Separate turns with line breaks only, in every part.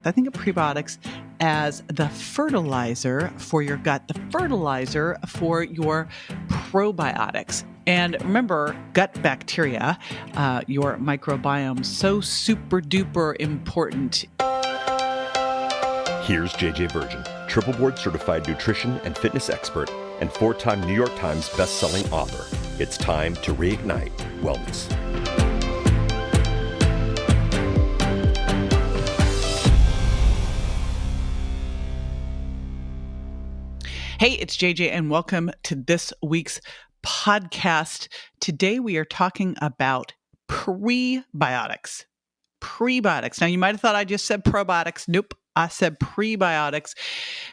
I think of prebiotics as the fertilizer for your gut, the fertilizer for your probiotics. And remember, gut bacteria, your microbiome, so super duper important.
Here's JJ Virgin, triple board certified nutrition and fitness expert and 4-time New York Times best-selling author. It's time to reignite wellness.
Hey, it's JJ, and welcome to this week's podcast. Today we are talking about prebiotics. Prebiotics. Now, you might have thought I just said probiotics. Nope, I said prebiotics.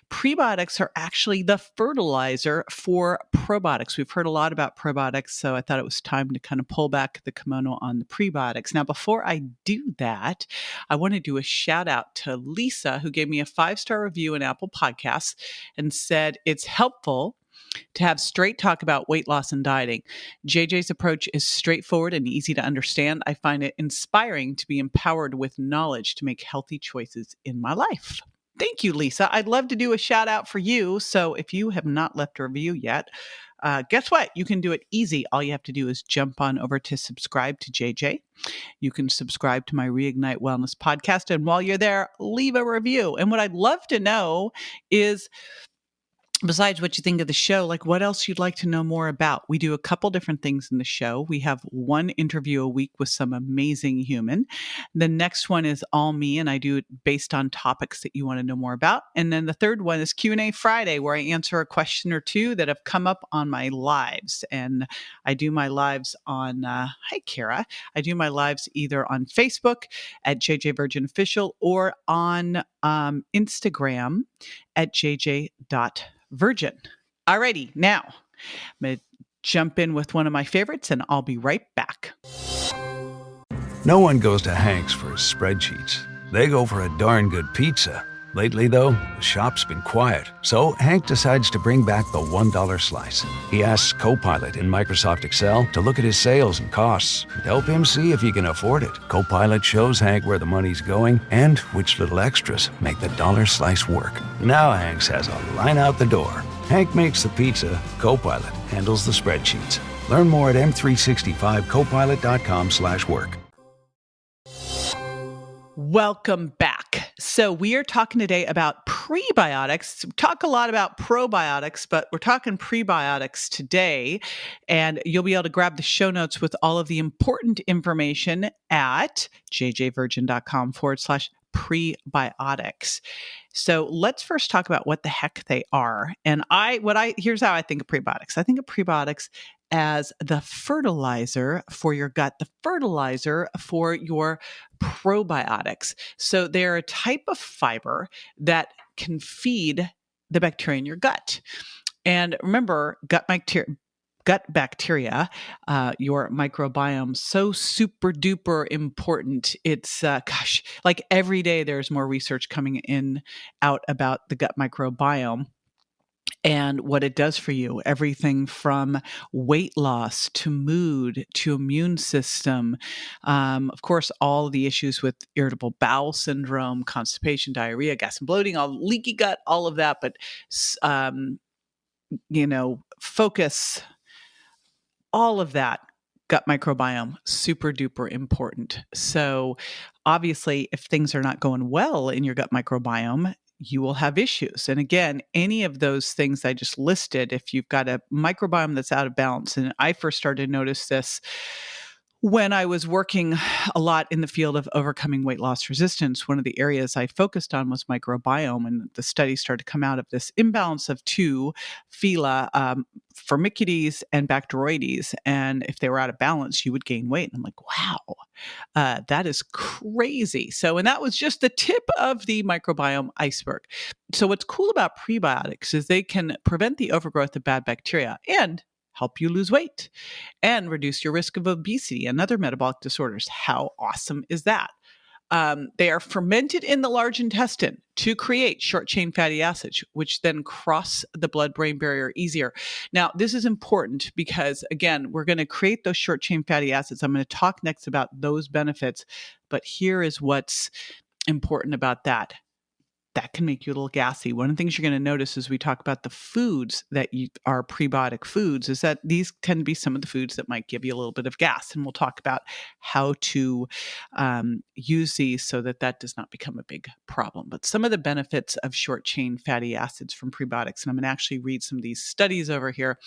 Prebiotics are actually the fertilizer for probiotics. We've heard a lot about probiotics, so I thought it was time to kind of pull back the kimono on the prebiotics. Now, before I do that, I want to do a shout out to Lisa, who gave me a 5-star review in Apple Podcasts and said it's helpful to have straight talk about weight loss and dieting. JJ's approach is straightforward and easy to understand. I find it inspiring to be empowered with knowledge to make healthy choices in my life. Thank you, Lisa. I'd love to do a shout out for you. So if you have not left a review yet, guess what? You can do it easy. All you have to do is jump on over to subscribe to JJ. You can subscribe to my Reignite Wellness podcast. And while you're there, leave a review. And what I'd love to know is, besides what you think of the show, like what else you'd like to know more about. We do a couple different things in the show. We have one interview a week with some amazing human. The next one is all me, and I do it based on topics that you want to know more about. And then the third one is Q&A Friday, where I answer a question or two that have come up on my lives. And I do my lives on, hi, Kara. I do my lives either on Facebook at JJ Virgin Official or on Instagram at jj.virgin. Alrighty, now I'm going to jump in with one of my favorites and I'll be right back.
No one goes to Hank's for spreadsheets. They go for a darn good pizza. Lately, though, the shop's been quiet, so Hank decides to bring back the $1 slice. He asks Copilot in Microsoft Excel to look at his sales and costs and help him see if he can afford it. Copilot shows Hank where the money's going and which little extras make the dollar slice work. Now Hank's has a line out the door. Hank makes the pizza, Copilot handles the spreadsheets. Learn more at m365copilot.com/work.
Welcome back. So we are talking today about prebiotics. We talk a lot about probiotics, but we're talking prebiotics today. And you'll be able to grab the show notes with all of the important information at jjvirgin.com/prebiotics. So let's first talk about what the heck they are. And here's how I think of prebiotics. I think of prebiotics as the fertilizer for your gut, the fertilizer for your probiotics. So they're a type of fiber that can feed the bacteria in your gut. And remember, gut bacteria, your microbiome, so super duper important. It's, like every day there's more research coming out about the gut microbiome and what it does for you. Everything from weight loss to mood to immune system. Of course, all the issues with irritable bowel syndrome, constipation, diarrhea, gas and bloating, all leaky gut, all of that. But, focus, all of that. Gut microbiome, super duper important. So obviously, if things are not going well in your gut microbiome, you will have issues. And again, any of those things I just listed, if you've got a microbiome that's out of balance, and I first started to notice this when I was working a lot in the field of overcoming weight loss resistance, one of the areas I focused on was microbiome, and the studies started to come out of this imbalance of two phyla, Firmicutes and Bacteroides. And if they were out of balance, you would gain weight. And I'm like, wow, that is crazy. So, and that was just the tip of the microbiome iceberg. So what's cool about prebiotics is they can prevent the overgrowth of bad bacteria and help you lose weight and reduce your risk of obesity and other metabolic disorders. How awesome is that? They are fermented in the large intestine to create short-chain fatty acids, which then cross the blood-brain barrier easier. Now, this is important because, again, we're going to create those short-chain fatty acids. I'm going to talk next about those benefits, but here is what's important about that? That can make you a little gassy. One of the things you're going to notice as we talk about the foods that are prebiotic foods is that these tend to be some of the foods that might give you a little bit of gas. And we'll talk about how to use these so that that does not become a big problem. But some of the benefits of short chain fatty acids from prebiotics, and I'm going to actually read some of these studies over here.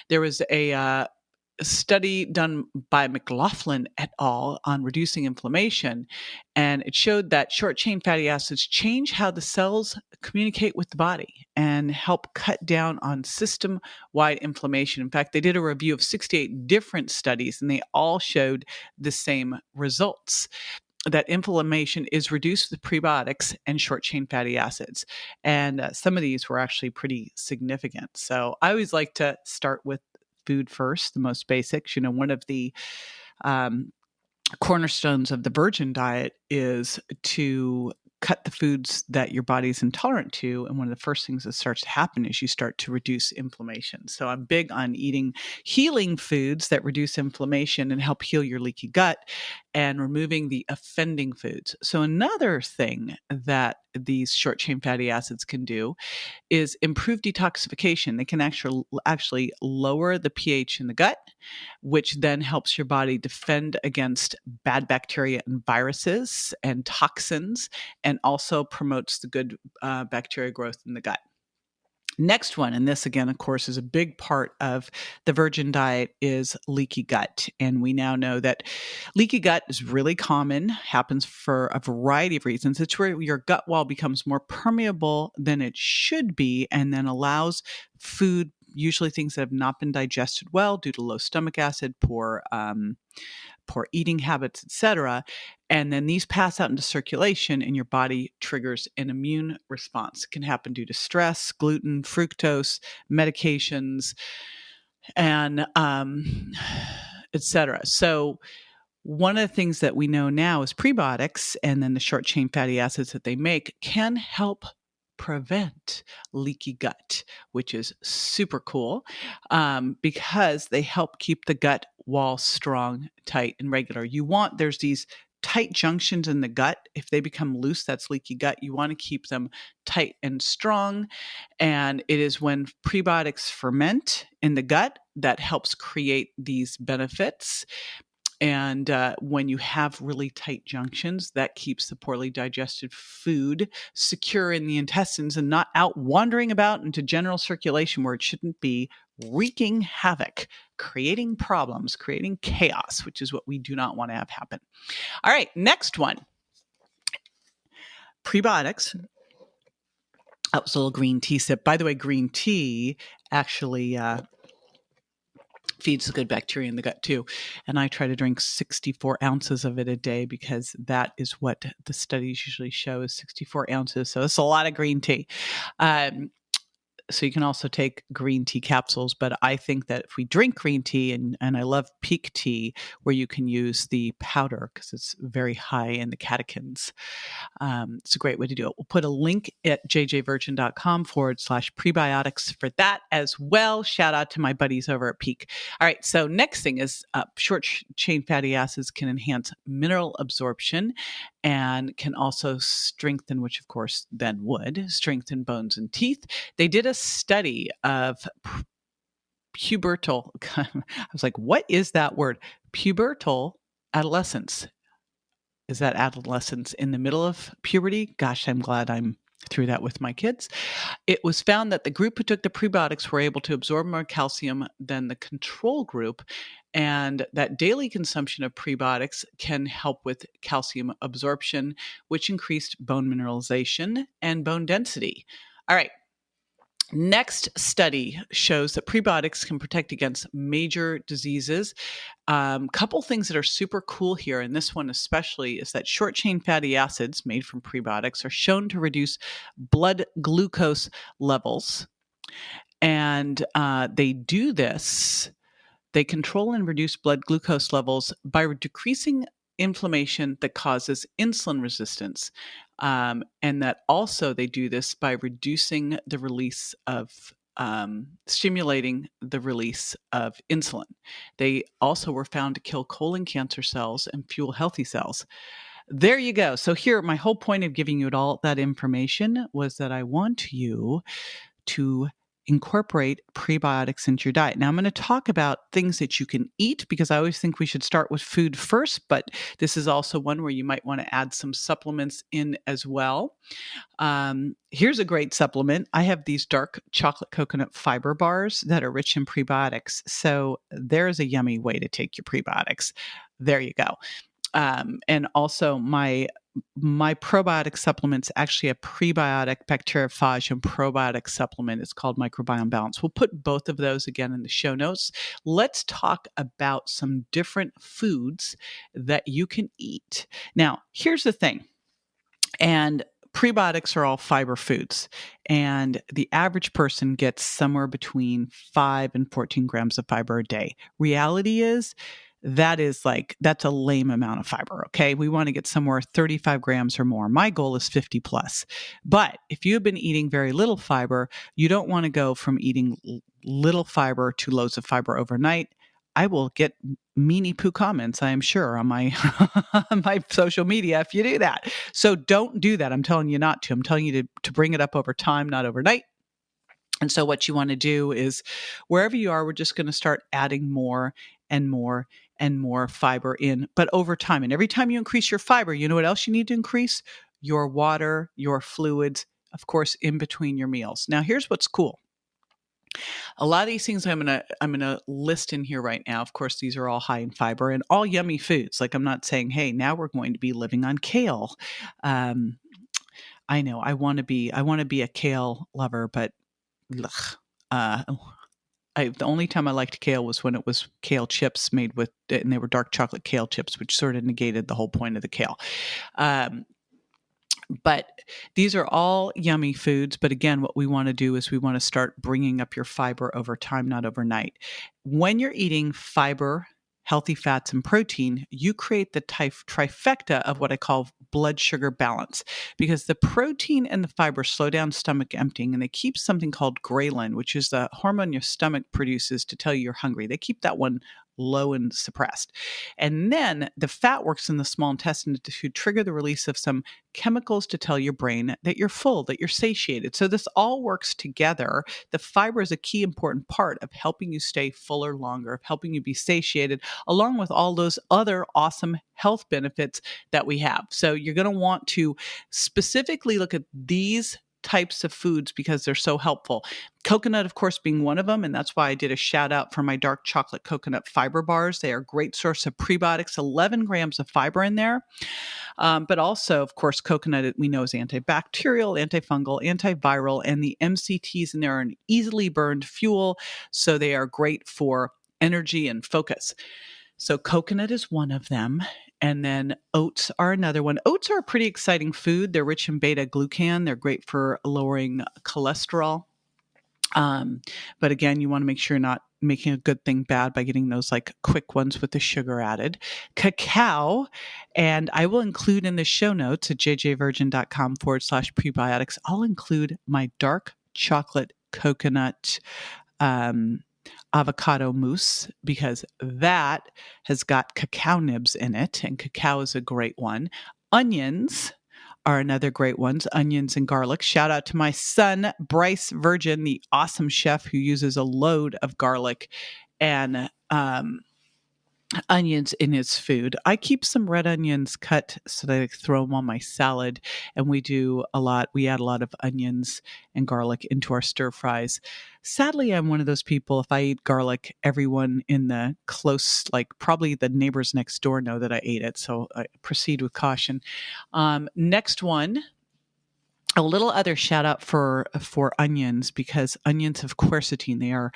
There was a study done by McLaughlin et al. On reducing inflammation, and it showed that short chain fatty acids change how the cells communicate with the body and help cut down on system-wide inflammation. In fact, they did a review of 68 different studies, and they all showed the same results, that inflammation is reduced with prebiotics and short chain fatty acids. And some of these were actually pretty significant. So I always like to start with food first, the most basics. One of the cornerstones of the virgin diet is to cut the foods that your body's intolerant to. And one of the first things that starts to happen is you start to reduce inflammation. So I'm big on eating healing foods that reduce inflammation and help heal your leaky gut, and removing the offending foods. So another thing that these short chain fatty acids can do is improve detoxification. They can actually lower the pH in the gut, which then helps your body defend against bad bacteria and viruses and toxins, and also promotes the good bacteria growth in the gut. Next one, and this again, of course, is a big part of the virgin diet, is leaky gut. And we now know that leaky gut is really common, happens for a variety of reasons. It's where your gut wall becomes more permeable than it should be, and then allows food, usually things that have not been digested well due to low stomach acid, poor eating habits, etc. And then these pass out into circulation, and your body triggers an immune response. It can happen due to stress, gluten, fructose, medications, and etc. So one of the things that we know now is prebiotics, and then the short chain fatty acids that they make, can help prevent leaky gut, which is super cool, because they help keep the gut wall strong, tight, and regular. There's these tight junctions in the gut. If they become loose, that's leaky gut. You want to keep them tight and strong. And it is when prebiotics ferment in the gut that helps create these benefits. And when you have really tight junctions, that keeps the poorly digested food secure in the intestines and not out wandering about into general circulation where it shouldn't be, wreaking havoc, creating problems, creating chaos, which is what we do not want to have happen. All right, next one. Prebiotics. That was a little green tea sip. By the way, green tea actually feeds the good bacteria in the gut too. And I try to drink 64 ounces of it a day, because that is what the studies usually show, is 64 ounces. So it's a lot of green tea. So you can also take green tea capsules, but I think that if we drink green tea, and I love Peak tea, where you can use the powder because it's very high in the catechins. It's a great way to do it. We'll put a link at jjvirgin.com/prebiotics for that as well. Shout out to my buddies over at Peak. All right. So next thing is short chain fatty acids can enhance mineral absorption and can also strengthen, which of course then would strengthen bones and teeth. They did a study of pubertal, I was like, what is that word? Pubertal adolescence. Is that adolescence in the middle of puberty? Gosh, I'm glad I'm through that with my kids. It was found that the group who took the prebiotics were able to absorb more calcium than the control group, and that daily consumption of prebiotics can help with calcium absorption, which increased bone mineralization and bone density. All right. Next study shows that prebiotics can protect against major diseases. Couple things that are super cool here, and this one especially, is that short chain fatty acids made from prebiotics are shown to reduce blood glucose levels. And they do this, they control and reduce blood glucose levels by decreasing inflammation that causes insulin resistance. And that also they do this by reducing the release of, stimulating the release of insulin. They also were found to kill colon cancer cells and fuel healthy cells. There you go. So here, my whole point of giving you all that information was that I want you to incorporate prebiotics into your diet. Now, I'm going to talk about things that you can eat because I always think we should start with food first, but this is also one where you might want to add some supplements in as well. Here's a great supplement. I have these dark chocolate coconut fiber bars that are rich in prebiotics. So there's a yummy way to take your prebiotics. There you go. And also my probiotic supplement's actually a prebiotic bacteriophage and probiotic supplement. It's called Microbiome Balance. We'll put both of those again in the show notes. Let's talk about some different foods that you can eat. Now, here's the thing. And prebiotics are all fiber foods, and the average person gets somewhere between 5 and 14 grams of fiber a day. Reality is, that's a lame amount of fiber. Okay. We want to get somewhere 35 grams or more. My goal is 50 plus. But if you've been eating very little fiber, you don't want to go from eating little fiber to loads of fiber overnight. I will get meanie poo comments, I am sure, on my on my social media if you do that. So don't do that. I'm telling you not to. I'm telling you to bring it up over time, not overnight. And so what you want to do is wherever you are, we're just going to start adding more and more and more fiber in, but over time. And every time you increase your fiber, you know what else you need to increase? Your water, your fluids, of course, in between your meals. Now, here's what's cool. A lot of these things I'm gonna list in here right now. Of course, these are all high in fiber and all yummy foods. Like I'm not saying, hey, now we're going to be living on kale. I know I want to be a kale lover, but ugh, the only time I liked kale was when it was kale chips made with, and they were dark chocolate kale chips, which sort of negated the whole point of the kale. But these are all yummy foods. But again, what we want to do is we want to start bringing up your fiber over time, not overnight. When you're eating fiber, healthy fats, and protein, you create the trifecta of what I call blood sugar balance, because the protein and the fiber slow down stomach emptying, and they keep something called ghrelin, which is the hormone your stomach produces to tell you you're hungry. They keep that one low and suppressed. And then the fat works in the small intestine to trigger the release of some chemicals to tell your brain that you're full, that you're satiated. So this all works together. The fiber is a key important part of helping you stay fuller longer, of helping you be satiated, along with all those other awesome health benefits that we have. So you're going to want to specifically look at these types of foods because they're so helpful. Coconut, of course, being one of them. And that's why I did a shout out for my dark chocolate coconut fiber bars. They are a great source of prebiotics, 11 grams of fiber in there. But also, of course, coconut, we know, is antibacterial, antifungal, antiviral, and the MCTs in there are an easily burned fuel. So they are great for energy and focus. So coconut is one of them. And then oats are another one. Oats are a pretty exciting food. They're rich in beta glucan. They're great for lowering cholesterol. But again, you want to make sure you're not making a good thing bad by getting those like quick ones with the sugar added. Cacao, and I will include in the show notes at jjvirgin.com/prebiotics, I'll include my dark chocolate coconut avocado mousse, because that has got cacao nibs in it, and cacao is a great one. Onions are another great ones, onions and garlic. Shout out to my son, Bryce Virgin, the awesome chef who uses a load of garlic and onions in his food. I keep some red onions cut so that I throw them on my salad, and we add a lot of onions and garlic into our stir fries. Sadly, I'm one of those people, if I eat garlic, everyone in the close, like probably the neighbors next door know that I ate it. So I proceed with caution. Next one, a little other shout out for onions, because onions have quercetin. They are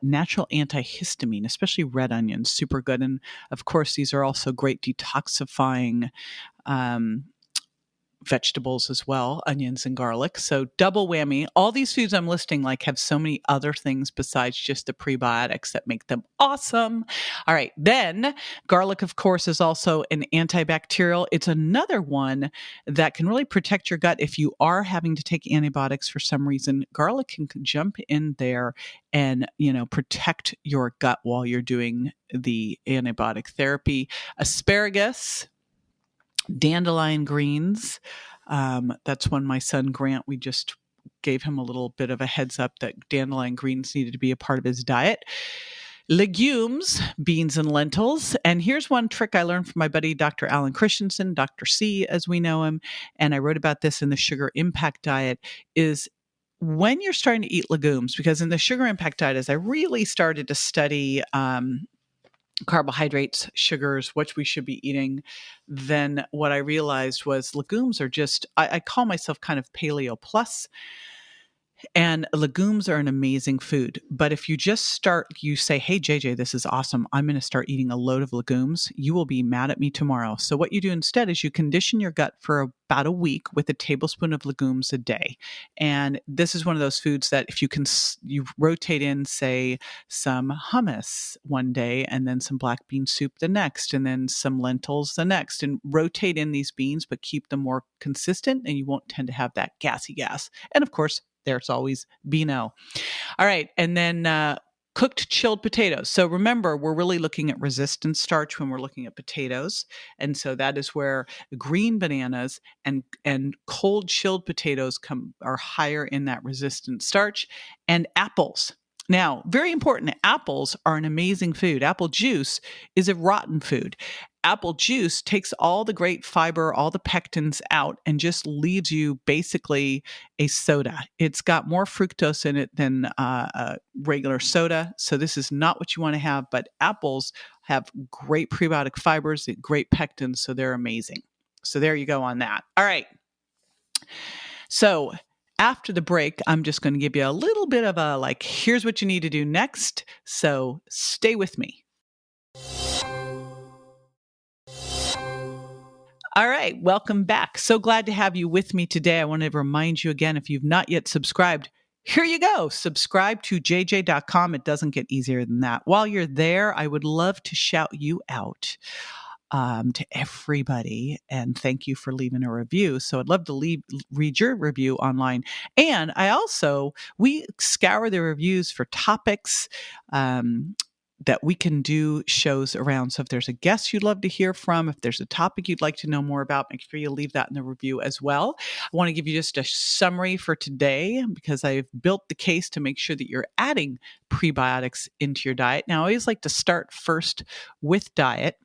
natural antihistamine, especially red onions, super good. And of course, these are also great detoxifying vegetables as well, onions and garlic. So double whammy. All these foods I'm listing have so many other things besides just the prebiotics that make them awesome. All right. Then garlic, of course, is also an antibacterial. It's another one that can really protect your gut. If you are having to take antibiotics for some reason, garlic can jump in there and, protect your gut while you're doing the antibiotic therapy. Asparagus, Dandelion greens. That's when my son Grant, we just gave him a little bit of a heads up that dandelion greens needed to be a part of his diet. Legumes, beans and lentils. And here's one trick I learned from my buddy, Dr. Alan Christensen, Dr. C, as we know him. And I wrote about this in the Sugar Impact Diet, is when you're starting to eat legumes, because in the Sugar Impact Diet, as I really started to study carbohydrates, sugars, what we should be eating, then what I realized was legumes are just, I call myself kind of paleo plus. And legumes are an amazing food. But if you just start, you say, hey, JJ, this is awesome. I'm going to start eating a load of legumes. You will be mad at me tomorrow. So what you do instead is you condition your gut for about a week with a tablespoon of legumes a day. And this is one of those foods that if you can, you rotate in, say, some hummus one day, and then some black bean soup the next, and then some lentils the next, and rotate in these beans, but keep them more consistent, and you won't tend to have that gassy gas. And of course, there's always Beano. All right. And then cooked chilled potatoes. So remember, we're really looking at resistant starch when we're looking at potatoes. And so that is where green bananas and cold chilled potatoes are higher in that resistant starch. And apples. Now, very important, apples are an amazing food. Apple juice is a rotten food. Apple juice takes all the great fiber, all the pectins out, and just leaves you basically a soda. It's got more fructose in it than a regular soda. So this is not what you want to have, but apples have great prebiotic fibers, great pectins, so they're amazing. So there you go on that. All right. So after the break, I'm just going to give you a little bit of a here's what you need to do next. So stay with me. All right, welcome back. So glad to have you with me today. I want to remind you again, if you've not yet subscribed, here you go. Subscribe to jj.com. It doesn't get easier than that. While you're there, I would love to shout you out to everybody and thank you for leaving a review. So I'd love to read your review online. And we scour the reviews for topics that we can do shows around. So if there's a guest you'd love to hear from, if there's a topic you'd like to know more about, make sure you leave that in the review as well. I want to give you just a summary for today because I've built the case to make sure that you're adding prebiotics into your diet. Now, I always like to start first with diet.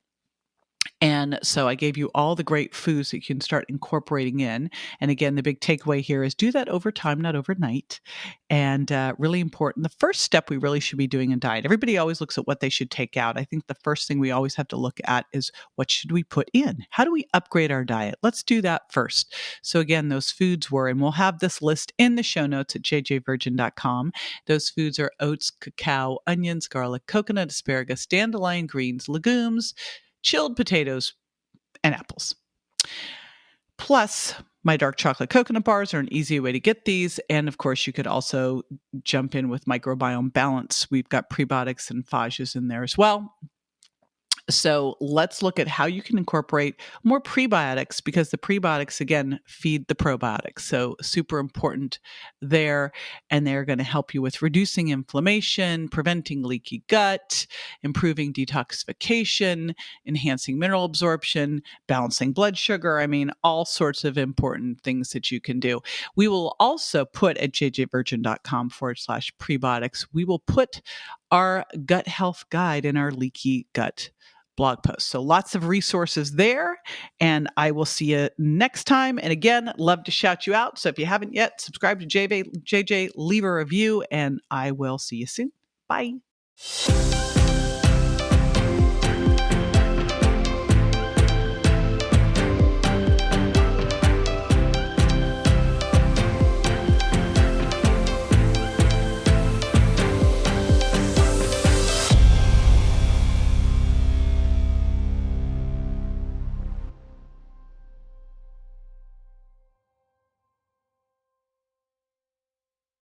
And so I gave you all the great foods that you can start incorporating in. And again, the big takeaway here is do that over time, not overnight. And really important, the first step we really should be doing in diet. Everybody always looks at what they should take out. I think the first thing we always have to look at is what should we put in? How do we upgrade our diet? Let's do that first. So again, those foods were, and we'll have this list in the show notes at jjvirgin.com. Those foods are oats, cacao, onions, garlic, coconut, asparagus, dandelion greens, legumes, chilled potatoes, and apples. Plus, my dark chocolate coconut bars are an easy way to get these. And of course, you could also jump in with microbiome balance. We've got prebiotics and phages in there as well. So let's look at how you can incorporate more prebiotics because the prebiotics, again, feed the probiotics. So super important there. And they're going to help you with reducing inflammation, preventing leaky gut, improving detoxification, enhancing mineral absorption, balancing blood sugar. I mean, all sorts of important things that you can do. We will also put at jjvirgin.com/prebiotics, we will put our gut health guide in our leaky gut blog post. So lots of resources there, and I will see you next time. And again, love to shout you out. So if you haven't yet, subscribe to JJ, leave a review, and I will see you soon. Bye.